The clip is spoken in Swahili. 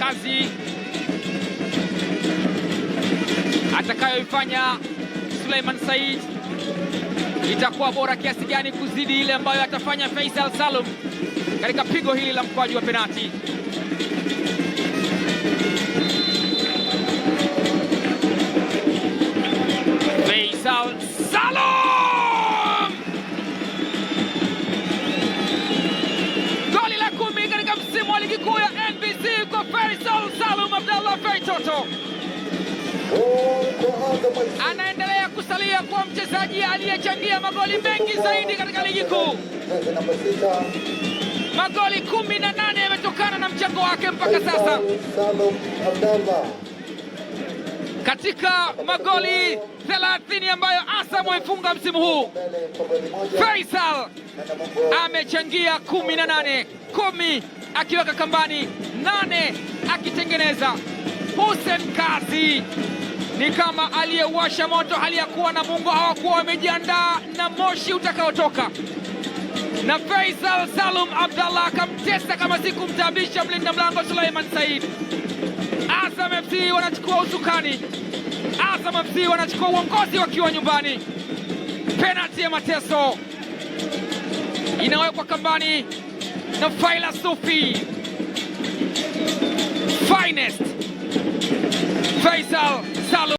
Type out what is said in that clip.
kazi atakayoifanya Suleiman Said itakuwa bora kiasi gani kuzidi ile ambayo atafanya Faisal Salum katika pigo hili la mkwaju wa penati. Faisal Salum, goli la 10 katika msimu wa ligi kuu ya NBC kwa Faisal Salum Abdallah Feitoto. Anaendelea kusalia kwa mchezaji aliyechangia magoli mengi zaidi katika ligi kuu. Magoli 18 yametokana na mchango wake mpaka sasa. Katika magoli 30 ambayo Azam wamefunga msimu huu, Faisal amechangia 18, 10 akiweka kambani, 8 akitengeneza. Hussein Kazi ni kama aliyewasha moto hali ya kuwa Namungo hawakuwa wamejiandaa na moshi utakaotoka, na Faisal Salum Abdallah akamtesa kama si kumtaabisha mlinda mlango Suleiman Said. Azam FC wanachukua usukani, Azam FC wanachukua uongozi wakiwa nyumbani. Penalti ya mateso inawekwa kambani na Faila Sufi. Finest Faisal